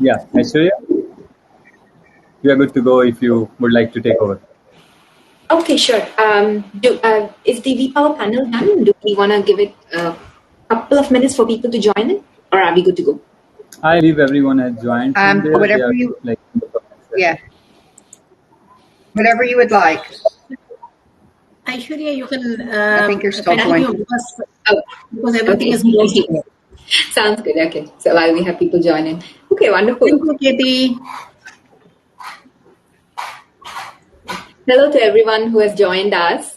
Yeah, Aishwarya, we are good to go if you would like to take over. Okay, sure. Is the V-Power panel done? Do we want to give it a couple of minutes for people to join in, or are we good to go? I believe everyone has joined from there. They Whatever are you, like in the comments there. yeah, whatever you would like. Aishwarya, you can I think you're still continue joining. because everything is closed here. Sounds good. Okay, so while we have people join in. Okay, wonderful. Thank you, Katie. Hello to everyone who has joined us.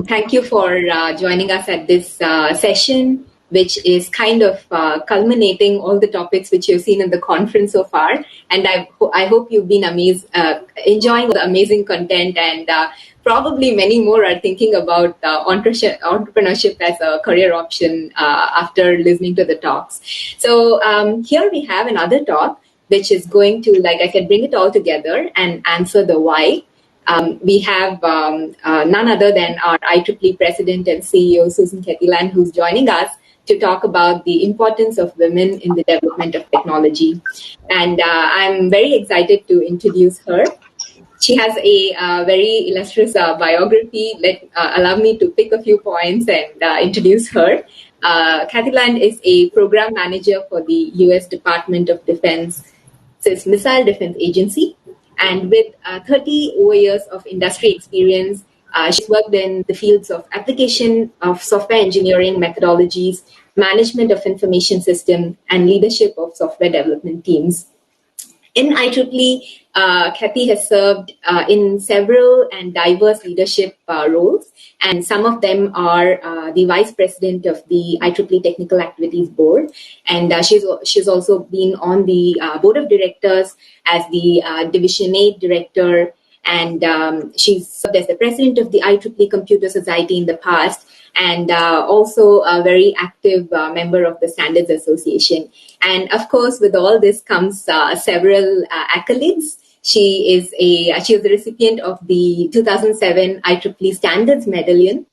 Thank you for joining us at this session, which is kind of culminating all the topics which you've seen in the conference so far. And I hope you've been enjoying the amazing content, and probably many more are thinking about entrepreneurship as a career option after listening to the talks. So here we have another talk, which is going to, like I said, bring it all together and answer the why. We have none other than our IEEE President and CEO, Susan Kethyland, who's joining us to talk about the importance of women in the development of technology. And I'm very excited to introduce her. She has a very illustrious biography. Allow me to pick a few points and introduce her. Kethyland is a program manager for the U.S. Department of Defense's Missile Defense Agency. And with 30 over years of industry experience, she's worked in the fields of application of software engineering methodologies, management of information system, and leadership of software development teams. In IEEE, Kathy has served in several and diverse leadership roles, and some of them are the Vice President of the IEEE Technical Activities Board, and she's also been on the Board of Directors as the Division 8 Director, and she's served as the President of the IEEE Computer Society in the past, and also a very active member of the Standards Association. And of course, with all this comes several accolades. She is the recipient of the 2007 IEEE Standards Medallion.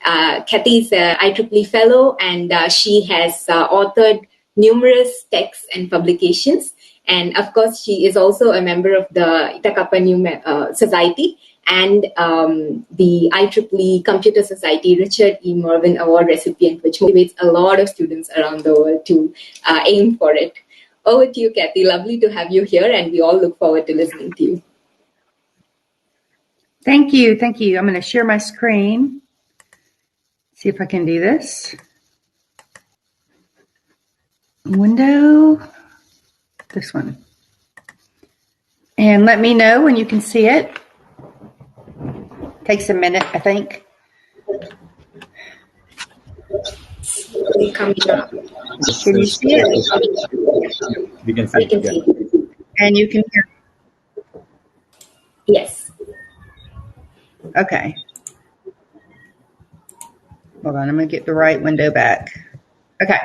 Kathy is an IEEE Fellow, and she has authored numerous texts and publications. And of course, she is also a member of the Eta Kappa Nu Society and the IEEE Computer Society Richard E. Mervyn Award recipient, which motivates a lot of students around the world to aim for it. Over to you, Kathy. Lovely to have you here, and we all look forward to listening to you. Thank you. Thank you. I'm going to share my screen. See if I can do this. Window. This one. And let me know when you can see it. Takes a minute, I think. Coming up. Can you see it? We can see it. See. And you can hear. Yes. Okay. Hold on, I'm going to get the right window back. Okay.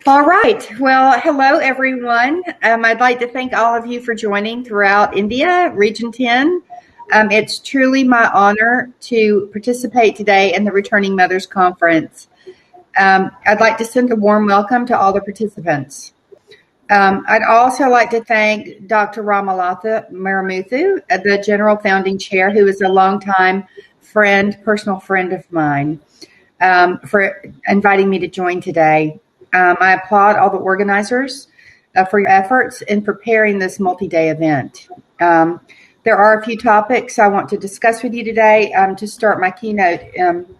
All right. Well, hello, everyone. I'd like to thank all of you for joining throughout India, Region 10. It's truly my honor to participate today in the Returning Mothers Conference. I'd like to send a warm welcome to all the participants. I'd also like to thank Dr. Ramalata Maramuthu, the General Founding Chair, who is a longtime personal friend of mine, for inviting me to join today. I applaud all the organizers for your efforts in preparing this multi-day event. There are a few topics I want to discuss with you today to start my keynote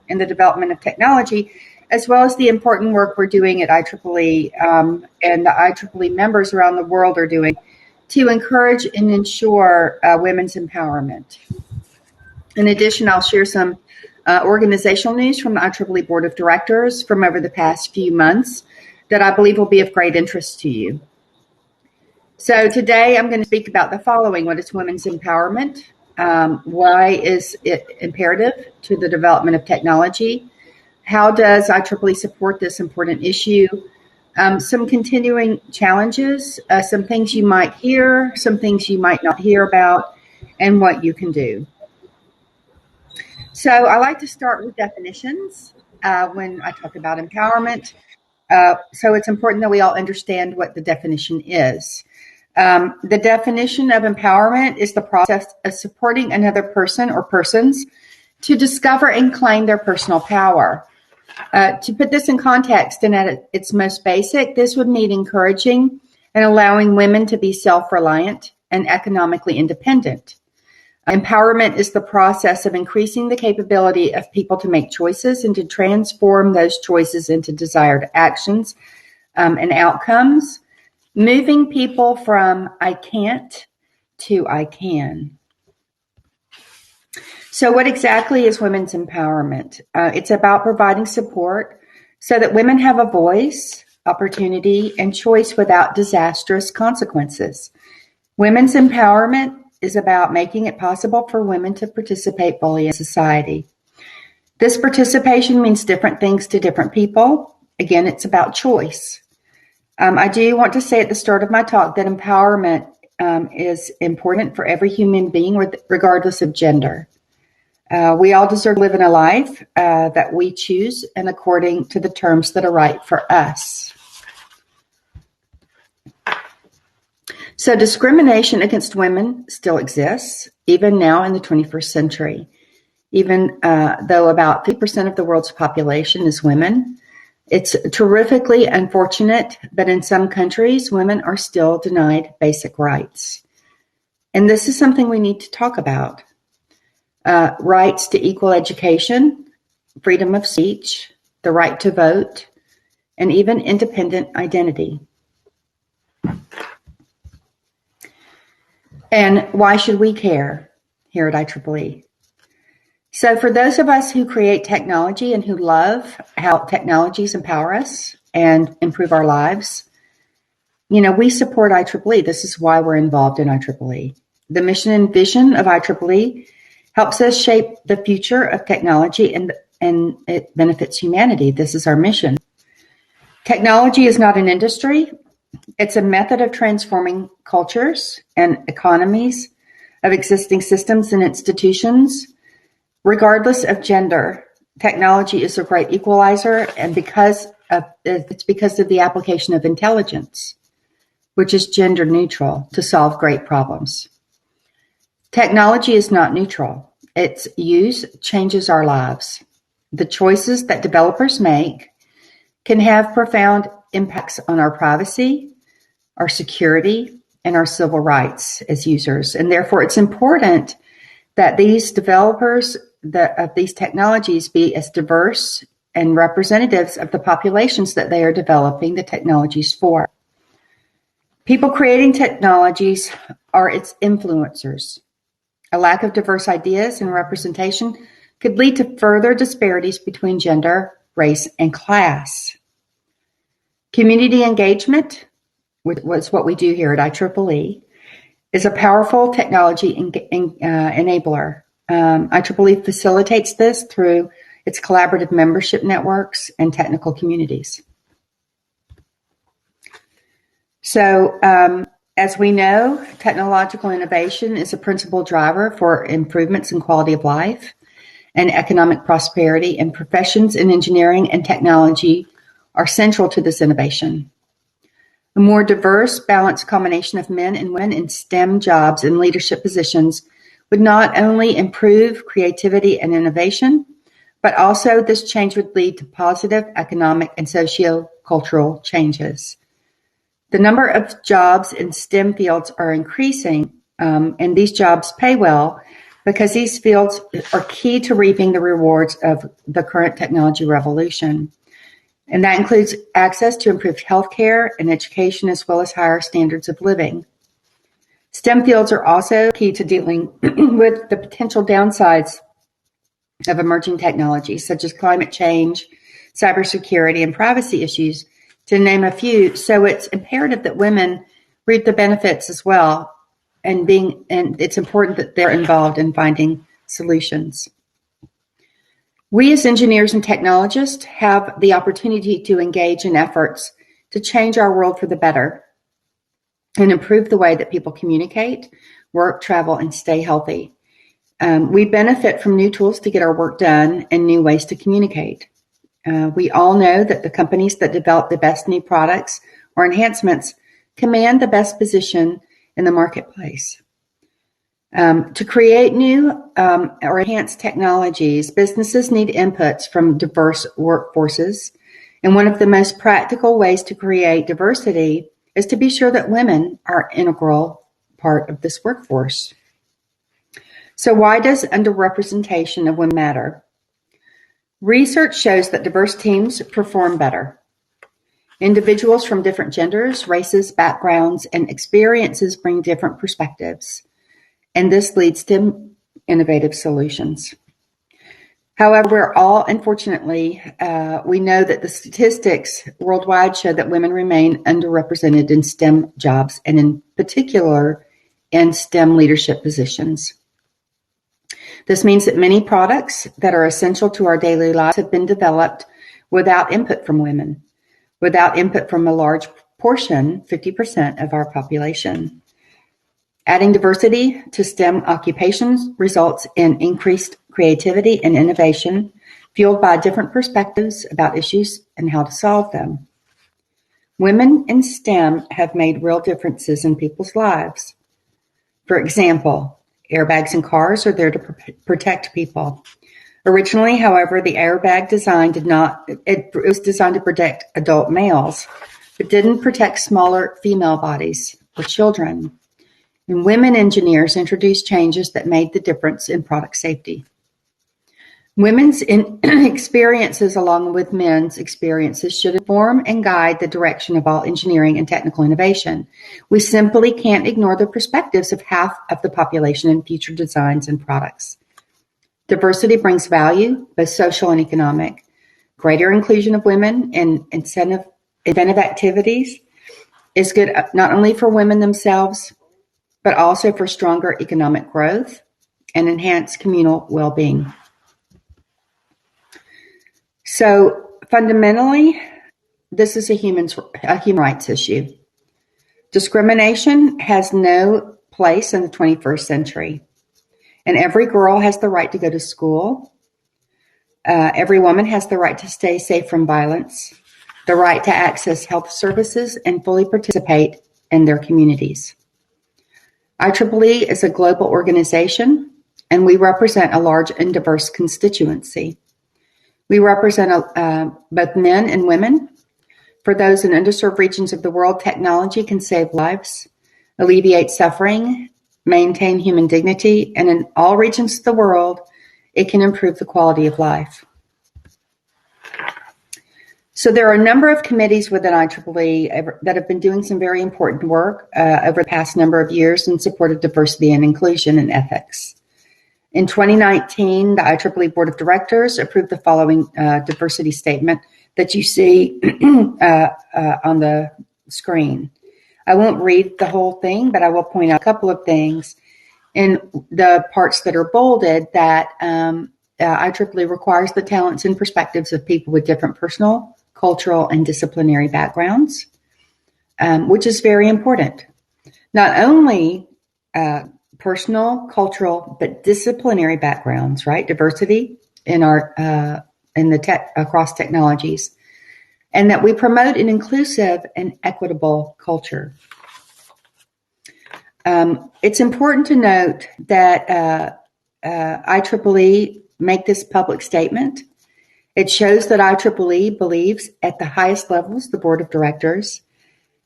in the development of technology, as well as the important work we're doing at IEEE and the IEEE members around the world are doing to encourage and ensure women's empowerment. In addition, I'll share some organizational news from the IEEE Board of Directors from over the past few months that I believe will be of great interest to you. So today I'm going to speak about the following. What is women's empowerment? Why is it imperative to the development of technology? How does IEEE support this important issue? Some continuing challenges, some things you might hear, some things you might not hear about, and what you can do. So I like to start with definitions when I talk about empowerment. So it's important that we all understand what the definition is. The definition of empowerment is the process of supporting another person or persons to discover and claim their personal power. To put this in context and at its most basic, this would mean encouraging and allowing women to be self-reliant and economically independent. Empowerment is the process of increasing the capability of people to make choices and to transform those choices into desired actions and outcomes, moving people from I can't to I can. So what exactly is women's empowerment? It's about providing support so that women have a voice, opportunity, and choice without disastrous consequences. Women's empowerment is about making it possible for women to participate fully in society. This participation means different things to different people. Again, it's about choice. I do want to say at the start of my talk that empowerment is important for every human being, regardless of gender. We all deserve to live in a life that we choose and according to the terms that are right for us. So discrimination against women still exists, even now in the 21st century. Even though about 50% of the world's population is women, it's terrifically unfortunate that in some countries, women are still denied basic rights. And this is something we need to talk about. Rights to equal education, freedom of speech, the right to vote, and even independent identity. And why should we care here at IEEE? So for those of us who create technology and who love how technologies empower us and improve our lives, we support IEEE. This is why we're involved in IEEE. The mission and vision of IEEE helps us shape the future of technology and it benefits humanity. This is our mission. Technology is not an industry. It's a method of transforming cultures and economies of existing systems and institutions, regardless of gender. Technology is a great equalizer, and it's because of the application of intelligence, which is gender neutral, to solve great problems. Technology is not neutral. Its use changes our lives. The choices that developers make can have profound impacts on our privacy, our security, and our civil rights as users. And therefore, it's important that these developers of these technologies be as diverse and representatives of the populations that they are developing the technologies for. People creating technologies are its influencers. A lack of diverse ideas and representation could lead to further disparities between gender, race, and class. Community engagement, which was what we do here at IEEE, is a powerful technology enabler. IEEE facilitates this through its collaborative membership networks and technical communities. So, as we know, technological innovation is a principal driver for improvements in quality of life and economic prosperity, and professions in engineering and technology are central to this innovation. A more diverse, balanced combination of men and women in STEM jobs and leadership positions would not only improve creativity and innovation, but also this change would lead to positive economic and socio-cultural changes. The number of jobs in STEM fields are increasing, and these jobs pay well because these fields are key to reaping the rewards of the current technology revolution. And that includes access to improved healthcare and education, as well as higher standards of living. STEM fields are also key to dealing with the potential downsides of emerging technologies, such as climate change, cybersecurity, and privacy issues, to name a few. So it's imperative that women reap the benefits as well, and it's important that they're involved in finding solutions. We as engineers and technologists have the opportunity to engage in efforts to change our world for the better and improve the way that people communicate, work, travel, and stay healthy. We benefit from new tools to get our work done and new ways to communicate. We all know that the companies that develop the best new products or enhancements command the best position in the marketplace. To create new or enhanced technologies, businesses need inputs from diverse workforces. And one of the most practical ways to create diversity is to be sure that women are an integral part of this workforce. So why does underrepresentation of women matter? Research shows that diverse teams perform better. Individuals from different genders, races, backgrounds, and experiences bring different perspectives, and this leads to innovative solutions. However, unfortunately, we know that the statistics worldwide show that women remain underrepresented in STEM jobs, and in particular in STEM leadership positions. This means that many products that are essential to our daily lives have been developed without input from women, without input from a large portion, 50% of our population. Adding diversity to STEM occupations results in increased creativity and innovation, fueled by different perspectives about issues and how to solve them. Women in STEM have made real differences in people's lives. For example, airbags in cars are there to protect people. Originally, however, the airbag design was designed to protect adult males, but didn't protect smaller female bodies or children. And women engineers introduced changes that made the difference in product safety. Women's experiences along with men's experiences should inform and guide the direction of all engineering and technical innovation. We simply can't ignore the perspectives of half of the population in future designs and products. Diversity brings value, both social and economic. Greater inclusion of women in inventive activities is good not only for women themselves, but also for stronger economic growth and enhanced communal well-being. So fundamentally, this is a human rights issue. Discrimination has no place in the 21st century. And every girl has the right to go to school. Every woman has the right to stay safe from violence, the right to access health services, and fully participate in their communities. IEEE is a global organization, and we represent a large and diverse constituency. We represent both men and women. For those in underserved regions of the world, technology can save lives, alleviate suffering, maintain human dignity, and in all regions of the world, it can improve the quality of life. So there are a number of committees within IEEE that have been doing some very important work over the past number of years in support of diversity and inclusion and ethics. In 2019, the IEEE Board of Directors approved the following diversity statement that you see on the screen. I won't read the whole thing, but I will point out a couple of things in the parts that are bolded that IEEE requires the talents and perspectives of people with different personal, cultural, and disciplinary backgrounds, which is very important. Not only personal, cultural, but disciplinary backgrounds, right? Diversity in across technologies, and that we promote an inclusive and equitable culture. It's important to note that IEEE make this public statement. It shows that IEEE believes at the highest levels, the board of directors,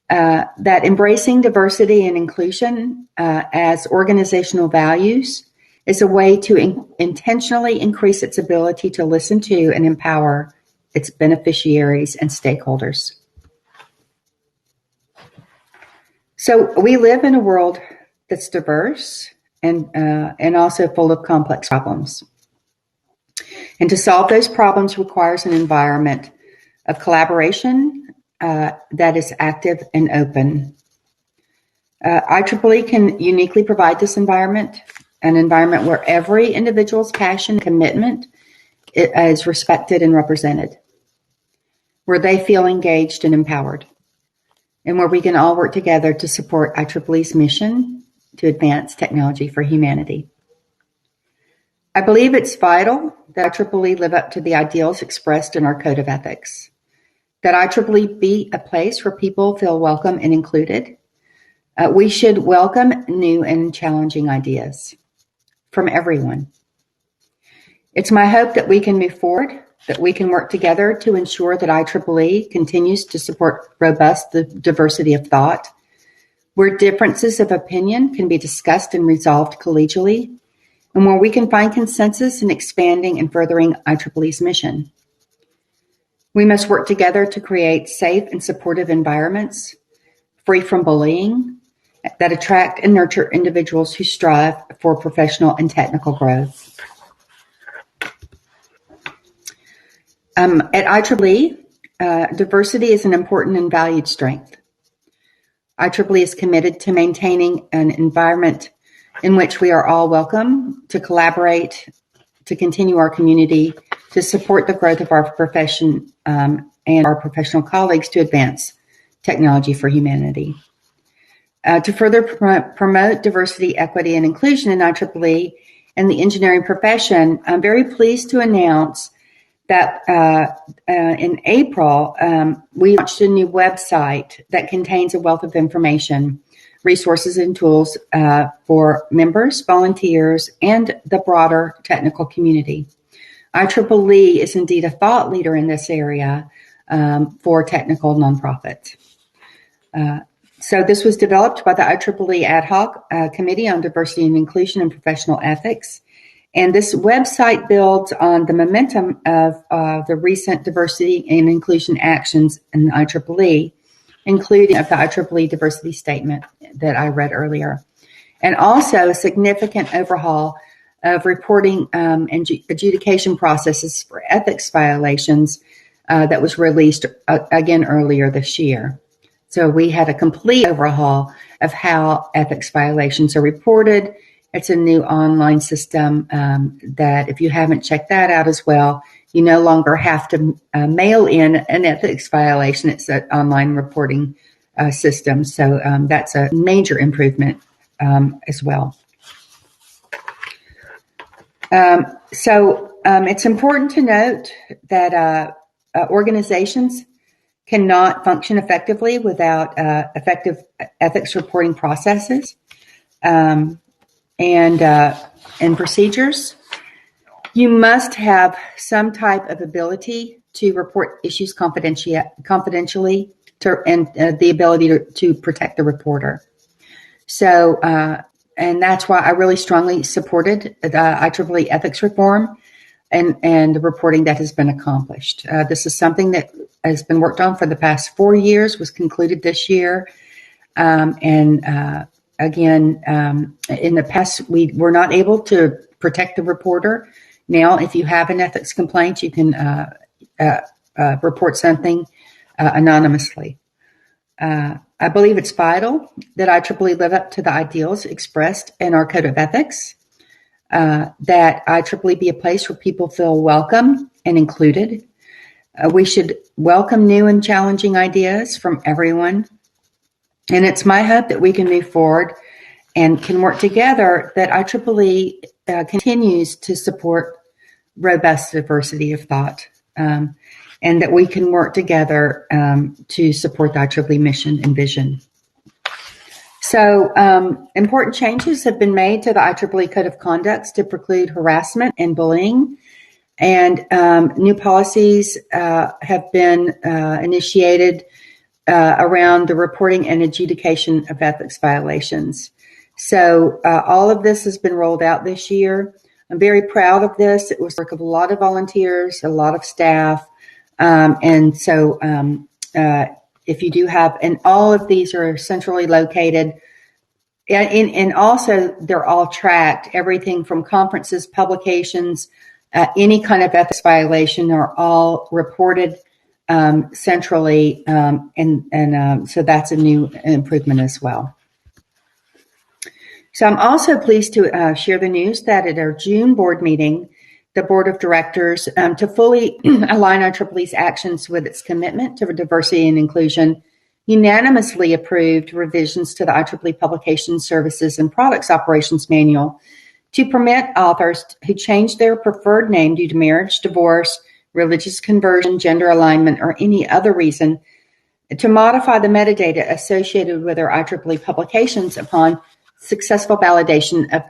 that embracing diversity and inclusion as organizational values is a way to intentionally increase its ability to listen to and empower its beneficiaries and stakeholders. So we live in a world that's diverse and also full of complex problems. And to solve those problems requires an environment of collaboration that is active and open. IEEE can uniquely provide this environment, an environment where every individual's passion and commitment is respected and represented, where they feel engaged and empowered, and where we can all work together to support IEEE's mission to advance technology for humanity. I believe it's vital that IEEE live up to the ideals expressed in our Code of Ethics, that IEEE be a place where people feel welcome and included. We should welcome new and challenging ideas from everyone. It's my hope that we can move forward, that we can work together to ensure that IEEE continues to support robust diversity of thought, where differences of opinion can be discussed and resolved collegially, and where we can find consensus in expanding and furthering IEEE's mission. We must work together to create safe and supportive environments, free from bullying, that attract and nurture individuals who strive for professional and technical growth. At IEEE, diversity is an important and valued strength. IEEE is committed to maintaining an environment in which we are all welcome to collaborate, to continue our community, to support the growth of our profession and our professional colleagues to advance technology for humanity. To further promote diversity, equity, and inclusion in IEEE and the engineering profession, I'm very pleased to announce that in April, we launched a new website that contains a wealth of information, resources, and tools for members, volunteers, and the broader technical community. IEEE is indeed a thought leader in this area for technical nonprofits. So this was developed by the IEEE Ad Hoc Committee on Diversity and Inclusion and Professional Ethics. And this website builds on the momentum of the recent diversity and inclusion actions in IEEE, including of the IEEE diversity statement that I read earlier, and also a significant overhaul of reporting and adjudication processes for ethics violations that was released again earlier this year. So we had a complete overhaul of how ethics violations are reported. It's a new online system that if you haven't checked that out as well, you no longer have to mail in an ethics violation. It's an online reporting system. So that's a major improvement as well. It's important to note that organizations cannot function effectively without effective ethics reporting processes and procedures. You must have some type of ability to report issues confidentially and the ability to protect the reporter. So, and that's why I really strongly supported the IEEE ethics reform and the reporting that has been accomplished. This is something that has been worked on for the past 4 years, was concluded this year. Again, in the past, we were not able to protect the reporter. Now, if you have an ethics complaint, you can report something anonymously. I believe it's vital that IEEE live up to the ideals expressed in our Code of Ethics, that IEEE be a place where people feel welcome and included. We should welcome new and challenging ideas from everyone. And it's my hope that we can move forward and can work together, that IEEE continues to support robust diversity of thought, and that we can work together to support the IEEE mission and vision. So important changes have been made to the IEEE Code of Conduct to preclude harassment and bullying. And new policies have been initiated around the reporting and adjudication of ethics violations. So all of this has been rolled out this year. I'm very proud of this. It was the work of a lot of volunteers, a lot of staff. And so if you do have, and all of these are centrally located, and also they're all tracked, everything from conferences, publications, any kind of ethics violation are all reported centrally, so that's a new improvement as well. So I'm also pleased to share the news that at our June board meeting, the board of directors, to fully align IEEE's actions with its commitment to diversity and inclusion, unanimously approved revisions to the IEEE Publication Services and Products Operations Manual to permit authors who change their preferred name due to marriage, divorce, religious conversion, gender alignment, or any other reason to modify the metadata associated with their IEEE publications upon successful validation of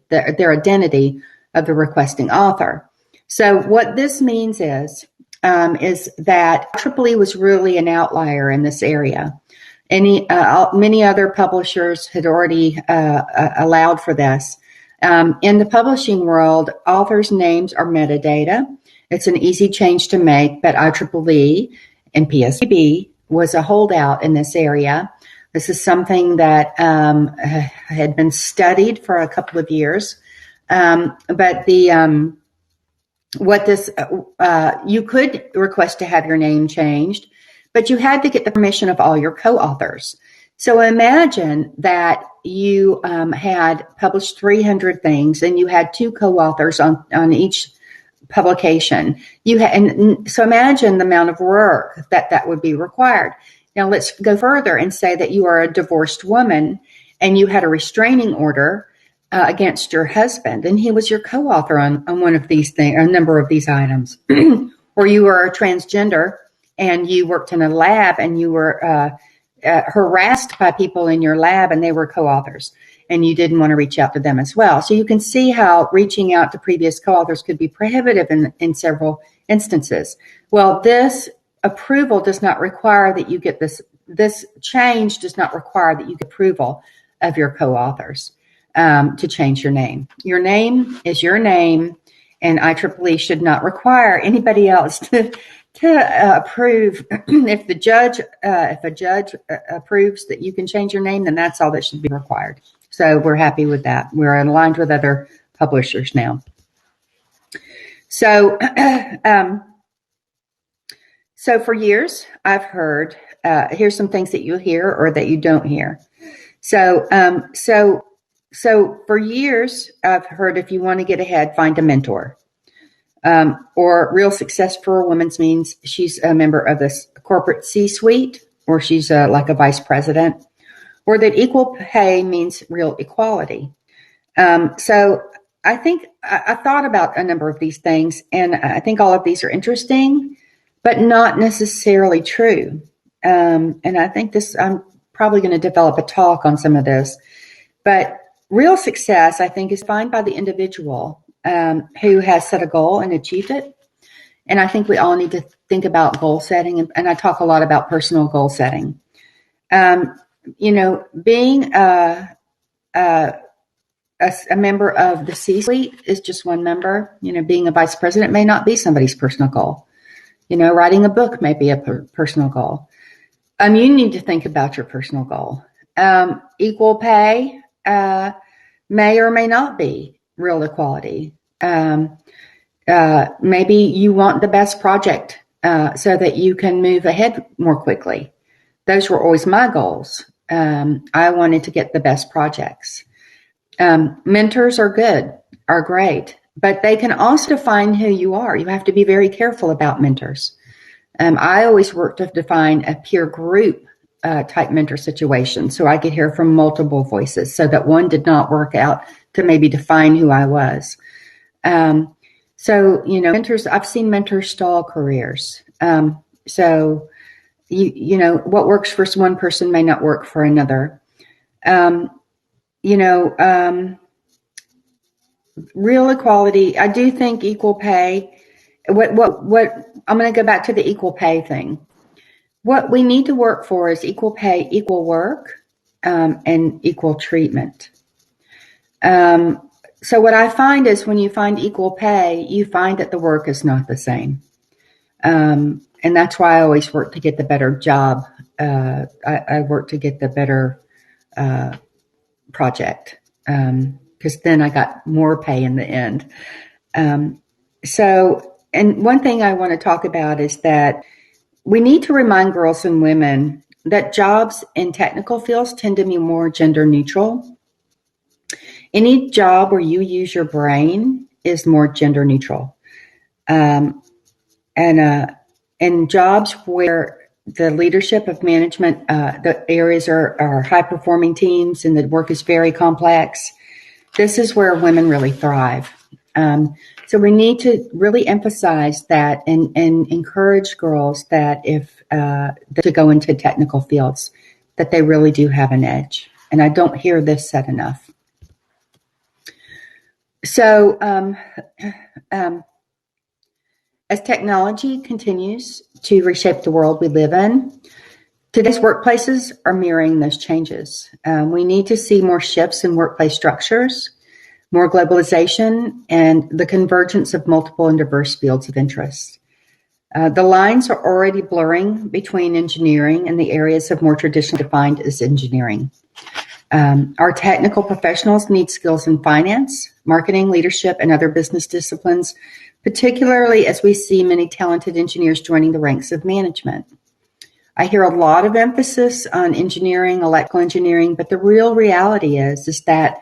their identity of the requesting author. So what this means is that IEEE was really an outlier in this area. Many other publishers had already allowed for this. In the publishing world, authors' names are metadata. It's an easy change to make, but IEEE and PSCB was a holdout in this area. This is something that had been studied for a couple of years. But you could request to have your name changed, but you had to get the permission of all your co-authors. So imagine that you had published 300 things and you had 2 co-authors on each publication. So imagine the amount of work that would be required. Now let's go further and say that you are a divorced woman and you had a restraining order against your husband, and he was your co-author on one of these things, a number of these items. Or you were a transgender and you worked in a lab and you were harassed by people in your lab and they were co-authors and you didn't want to reach out to them as well. So you can see how reaching out to previous co-authors could be prohibitive in several instances. Well, this approval does not require that you get this change does not require that you get approval of your co-authors to change your name. Your name is your name, and IEEE should not require anybody else to approve. If a judge approves that you can change your name, then that's all that should be required. So we're happy with that. We're aligned with other publishers now. So, so for years, I've heard, here's some things that you hear or that you don't hear. So for years, I've heard if you want to get ahead, find a mentor. Or real success for a woman means she's a member of this corporate C-suite, or she's like a vice president, or that equal pay means real equality. So I think I thought about a number of these things, and I think all of these are interesting, but not necessarily true. And I think I'm probably going to develop a talk on some of this. But real success, I think, is defined by the individual who has set a goal and achieved it. And I think we all need to think about goal setting. And I talk a lot about personal goal setting. Being a member of the C-suite is just one member. Being a vice president may not be somebody's personal goal. Writing a book may be a personal goal. You need to think about your personal goal. Equal pay may or may not be real equality. Maybe you want the best project so that you can move ahead more quickly. Those were always my goals. I wanted to get the best projects. Mentors are great, but they can also define who you are. You have to be very careful about mentors. I always work to define a peer group type mentor situation, so I could hear from multiple voices, so that one did not work out to maybe define who I was. Mentors, I've seen mentors stall careers. What works for one person may not work for another. Real equality, I do think equal pay, what I'm going to go back to the equal pay thing. What we need to work for is equal pay, equal work, and equal treatment. So what I find is when you find equal pay, you find that the work is not the same. And that's why I always work to get the better job. I work to get the better project, because then I got more pay in the end. And one thing I want to talk about is that we need to remind girls and women that jobs in technical fields tend to be more gender neutral. Any job where you use your brain is more gender neutral. And jobs where the leadership of management, the areas are high performing teams and the work is very complex, This is where women really thrive. So we need to really emphasize that and encourage girls that if to go into technical fields, that they really do have an edge. And I don't hear this said enough. So as technology continues to reshape the world we live in, today's workplaces are mirroring those changes. We need to see more shifts in workplace structures, more globalization, and the convergence of multiple and diverse fields of interest. The lines are already blurring between engineering and the areas of more traditionally defined as engineering. Our technical professionals need skills in finance, marketing, leadership, and other business disciplines, particularly as we see many talented engineers joining the ranks of management. I hear a lot of emphasis on engineering, electrical engineering, but the real reality is that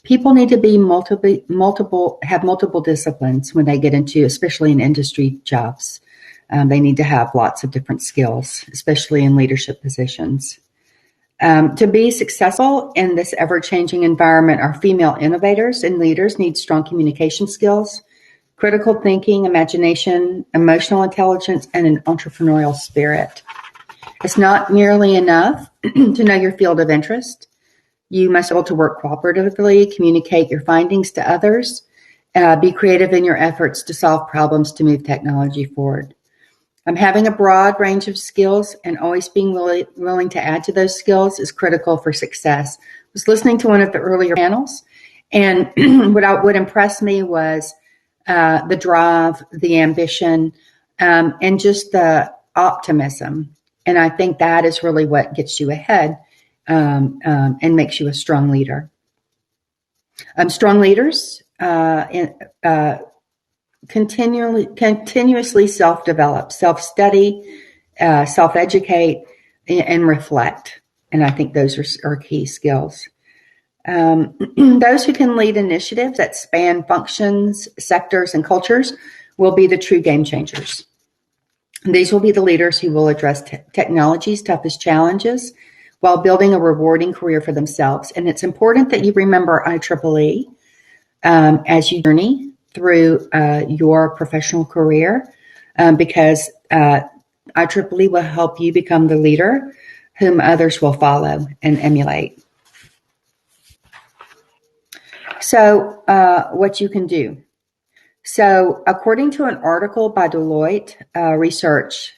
people need to be have multiple disciplines when they get into, especially in industry jobs. They need to have lots of different skills, especially in leadership positions. To be successful in this ever-changing environment, our female innovators and leaders need strong communication skills, critical thinking, imagination, emotional intelligence, and an entrepreneurial spirit. It's not nearly enough to know your field of interest. You must be able to work cooperatively, communicate your findings to others, be creative in your efforts to solve problems to move technology forward. Having a broad range of skills and always being willing to add to those skills is critical for success. I was listening to one of the earlier panels, and what impressed me was the drive, the ambition, and just the optimism. And I think that is really what gets you ahead and makes you a strong leader. Strong leaders continuously self-develop, self-study, self-educate, and reflect. And I think those are key skills. Those who can lead initiatives that span functions, sectors, and cultures will be the true game changers. These will be the leaders who will address technology's toughest challenges while building a rewarding career for themselves. And it's important that you remember IEEE as you journey through your professional career because IEEE will help you become the leader whom others will follow and emulate. So what you can do. So according to an article by Deloitte Research,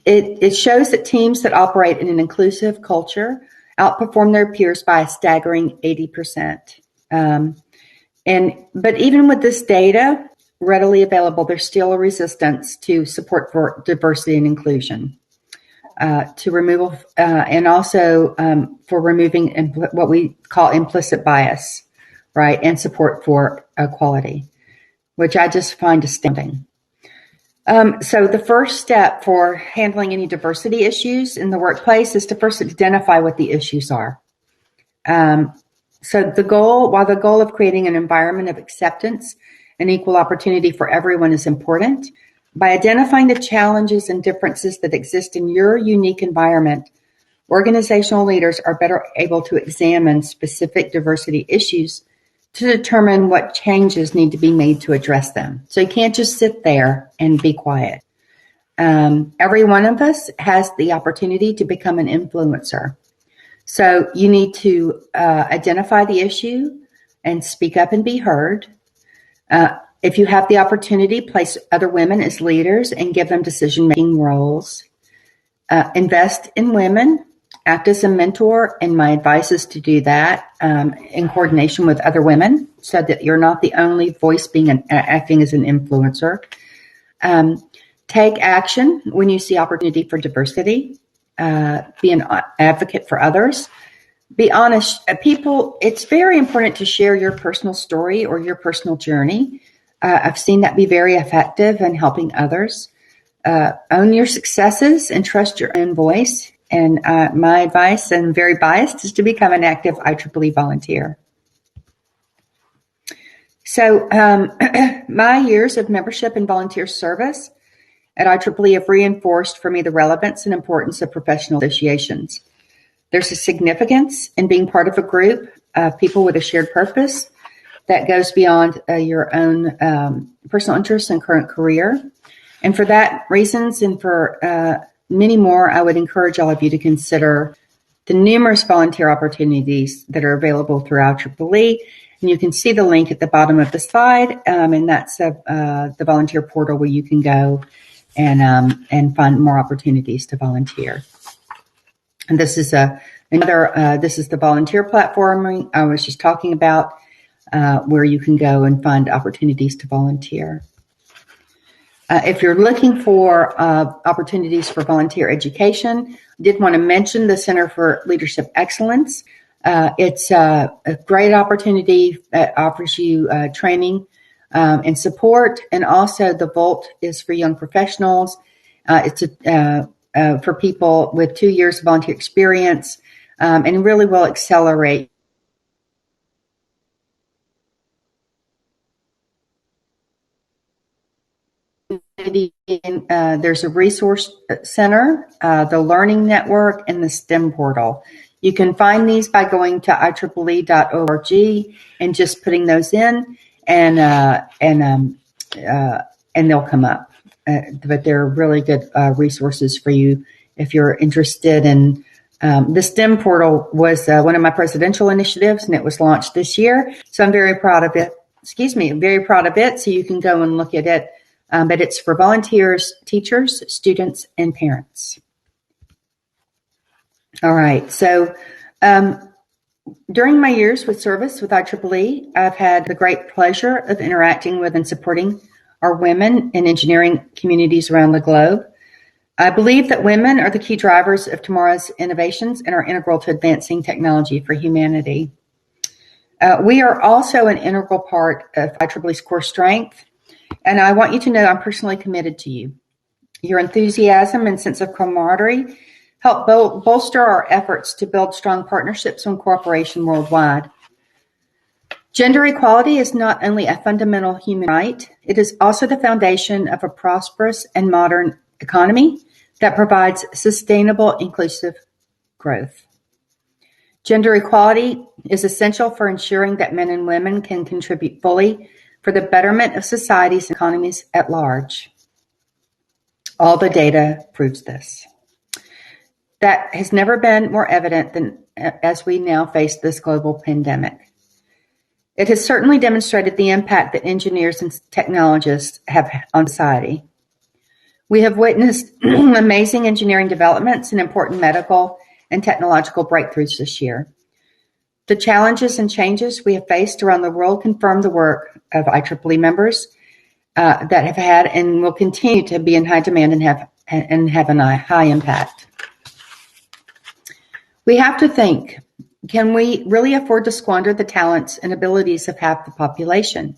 it shows that teams that operate in an inclusive culture outperform their peers by a staggering 80%. But even with this data readily available, there's still a resistance to support for diversity and inclusion, to removal, and also for removing what we call implicit bias, right, and support for equality, which I just find astounding. So the first step for handling any diversity issues in the workplace is to first identify what the issues are. So while the goal of creating an environment of acceptance and equal opportunity for everyone is important, by identifying the challenges and differences that exist in your unique environment, organizational leaders are better able to examine specific diversity issues to determine what changes need to be made to address them. So you can't just sit there and be quiet. Every one of us has the opportunity to become an influencer. So you need to identify the issue and speak up and be heard. If you have the opportunity, place other women as leaders and give them decision-making roles. Invest in women. Act as a mentor, and my advice is to do that in coordination with other women so that you're not the only voice acting as an influencer. Take action when you see opportunity for diversity. Be an advocate for others. Be honest. It's very important to share your personal story or your personal journey. I've seen that be very effective in helping others. Own your successes and trust your own voice. And my advice, and I'm very biased, is to become an active IEEE volunteer. So my years of membership and volunteer service at IEEE have reinforced for me the relevance and importance of professional associations. There's a significance in being part of a group people with a shared purpose that goes beyond your own personal interests and current career. And for that reasons and for many more, I would encourage all of you to consider the numerous volunteer opportunities that are available throughout IEEE. And you can see the link at the bottom of the slide, and that's the volunteer portal where you can go and find more opportunities to volunteer. And this is this is the volunteer platform I was just talking about, where you can go and find opportunities to volunteer. If you're looking for opportunities for volunteer education, I did want to mention the Center for Leadership Excellence. It's a great opportunity that offers you training and support, and also the Vault is for young professionals. It's for people with 2 years of volunteer experience, and really will accelerate there's a resource center, the Learning Network, and the STEM portal. You can find these by going to IEEE.org and just putting those in, and they'll come up. But they're really good resources for you if you're interested in. The STEM portal was one of my presidential initiatives, and it was launched this year. So I'm very proud of it. I'm very proud of it. So you can go and look at it. But it's for volunteers, teachers, students, and parents. All right. So during my years with service with IEEE, I've had the great pleasure of interacting with and supporting our women in engineering communities around the globe. I believe that women are the key drivers of tomorrow's innovations and are integral to advancing technology for humanity. We are also an integral part of IEEE's core strength. And I want you to know I'm personally committed to you. Your enthusiasm and sense of camaraderie help bolster our efforts to build strong partnerships and cooperation worldwide. Gender equality is not only a fundamental human right, it is also the foundation of a prosperous and modern economy that provides sustainable, inclusive growth. Gender equality is essential for ensuring that men and women can contribute fully for the betterment of societies and economies at large. All the data proves this. That has never been more evident than as we now face this global pandemic. It has certainly demonstrated the impact that engineers and technologists have on society. We have witnessed amazing engineering developments and important medical and technological breakthroughs this year. The challenges and changes we have faced around the world confirm the work of IEEE members that have had and will continue to be in high demand and have a high impact. We have to think, can we really afford to squander the talents and abilities of half the population?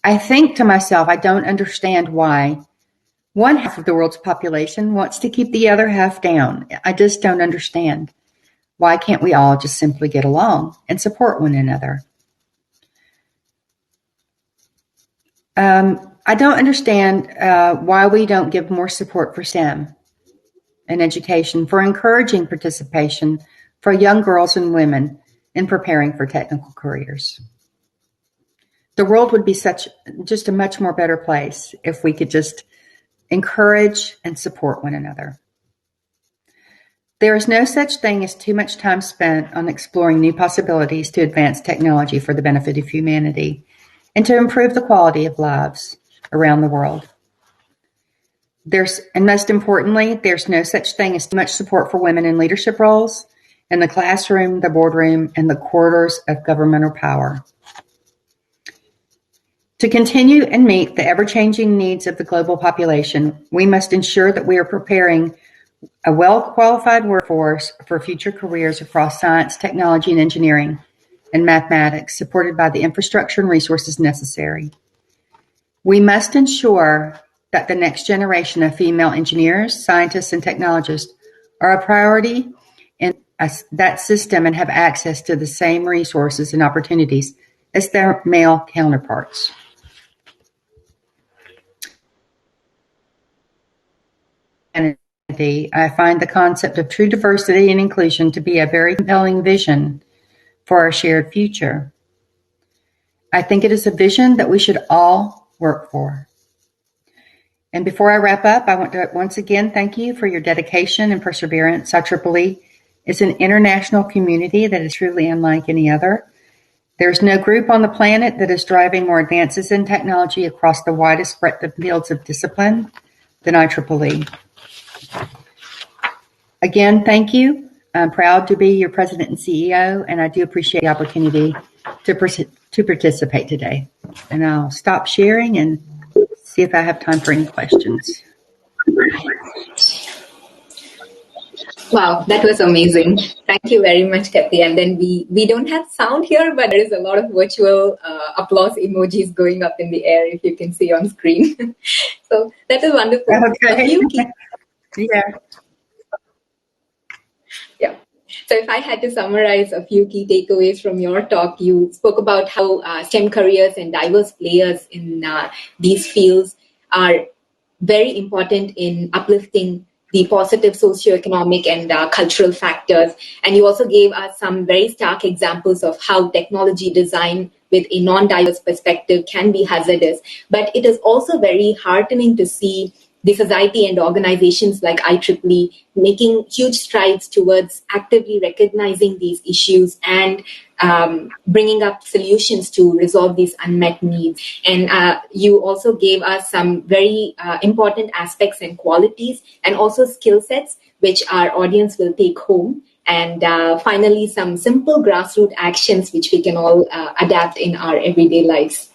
I think to myself, I don't understand why one half of the world's population wants to keep the other half down. I just don't understand. Why can't we all just simply get along and support one another? I don't understand why we don't give more support for STEM and education, for encouraging participation for young girls and women in preparing for technical careers. The world would be just a much more better place if we could just encourage and support one another. There is no such thing as too much time spent on exploring new possibilities to advance technology for the benefit of humanity and to improve the quality of lives around the world. And most importantly, there's no such thing as too much support for women in leadership roles in the classroom, the boardroom, and the corridors of governmental power. To continue and meet the ever-changing needs of the global population, we must ensure that we are preparing a well-qualified workforce for future careers across science, technology, and engineering, and mathematics, supported by the infrastructure and resources necessary. We must ensure that the next generation of female engineers, scientists, and technologists are a priority in that system and have access to the same resources and opportunities as their male counterparts. I find the concept of true diversity and inclusion to be a very compelling vision for our shared future. I think it is a vision that we should all work for. And before I wrap up, I want to once again thank you for your dedication and perseverance. IEEE is an international community that is truly unlike any other. There's no group on the planet that is driving more advances in technology across the widest breadth of fields of discipline than IEEE. Again, thank you. I'm proud to be your president and CEO, and I do appreciate the opportunity to participate today. And I'll stop sharing and see if I have time for any questions. Wow, that was amazing. Thank you very much, Kathy. And then we don't have sound here, but there is a lot of virtual applause emojis going up in the air, if you can see on screen. So that is wonderful. Okay. Yeah. Yeah. So if I had to summarize a few key takeaways from your talk, you spoke about how STEM careers and diverse players in these fields are very important in uplifting the positive socioeconomic and cultural factors. And you also gave us some very stark examples of how technology design with a non-diverse perspective can be hazardous. But it is also very heartening to see the society and organizations like IEEE making huge strides towards actively recognizing these issues and bringing up solutions to resolve these unmet needs. And you also gave us some very important aspects and qualities and also skill sets which our audience will take home. And finally, some simple grassroots actions which we can all adapt in our everyday lives.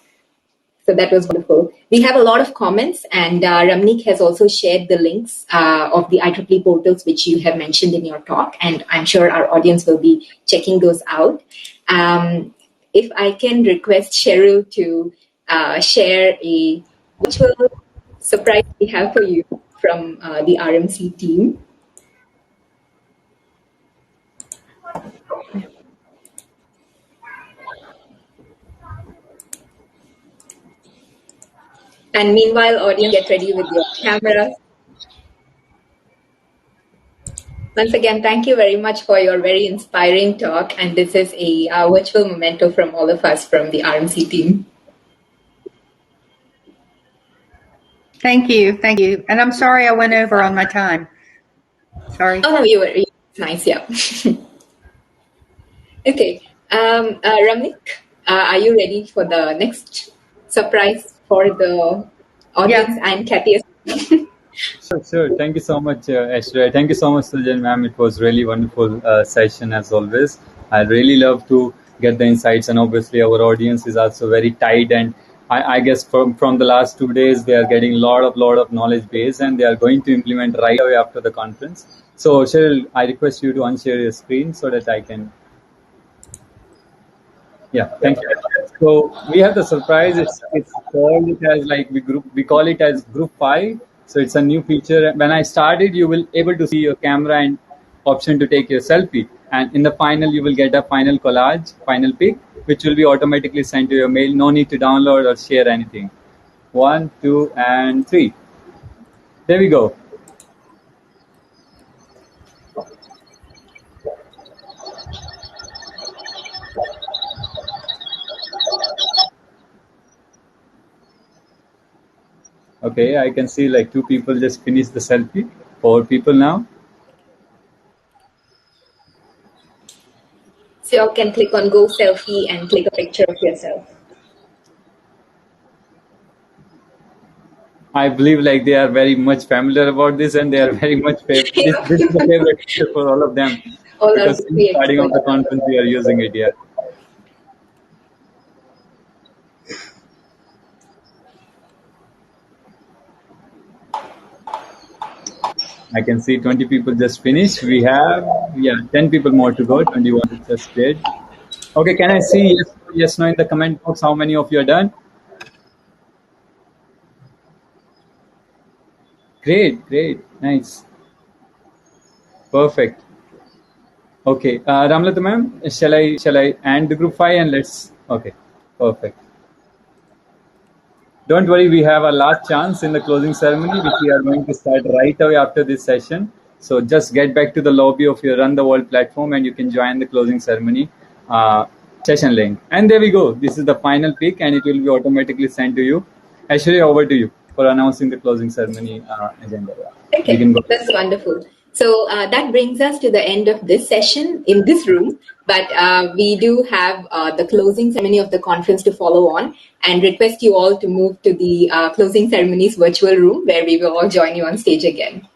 So that was wonderful. We have a lot of comments, and Ramnik has also shared the links of the IEEE portals, which you have mentioned in your talk, and I'm sure our audience will be checking those out. If I can request Cheryl to share a virtual surprise we have for you from the RMC team. And meanwhile, audience, get ready with your cameras. Once again, thank you very much for your very inspiring talk. And this is a virtual memento from all of us from the RMC team. Thank you. Thank you. And I'm sorry I went over on my time. Sorry. Oh, no, you were nice. Yeah. Okay. Ramnik, are you ready for the next surprise for the audience and Kathy? Sure. Thank you so much, Ashray. Thank you so much, Sujan ma'am. It was really wonderful session as always. I really love to get the insights, and obviously our audience is also very tight. And I guess from the last 2 days, they are getting a lot of knowledge base, and they are going to implement right away after the conference. So, Cheryl, I request you to unshare your screen so that I can. Yeah, thank you. So we have the surprise. It's called it as like we call it as Group 5. So it's a new feature. When I started, you will able to see your camera and option to take your selfie. And in the final, you will get a final collage, final pic, which will be automatically sent to your mail. No need to download or share anything. 1, 2, and 3. There we go. Okay, I can see like 2 people just finished the selfie. 4 people now. So you can click on Go Selfie and click a picture of yourself. I believe like they are very much familiar about this, and they are very much this is the favorite feature for all of them. All because since starting of the conference, we are using it here. I can see 20 people just finished. We have 10 people more to go. 21 just did. Okay, can I see yes, no in the comment box how many of you are done? Great, nice, perfect. Okay, Ramlata ma'am, shall I end the group 5 and let's. Okay, perfect. Don't worry, we have a last chance in the closing ceremony, which we are going to start right away after this session. So just get back to the lobby of your Run the World platform and you can join the closing ceremony. session link. And there we go. This is the final pick, and it will be automatically sent to you. Ashwari, over to you for announcing the closing ceremony agenda. We Okay, can go. that's wonderful. So that brings us to the end of this session in this room, but we do have the closing ceremony of the conference to follow on, and request you all to move to the closing ceremonies virtual room, where we will all join you on stage again.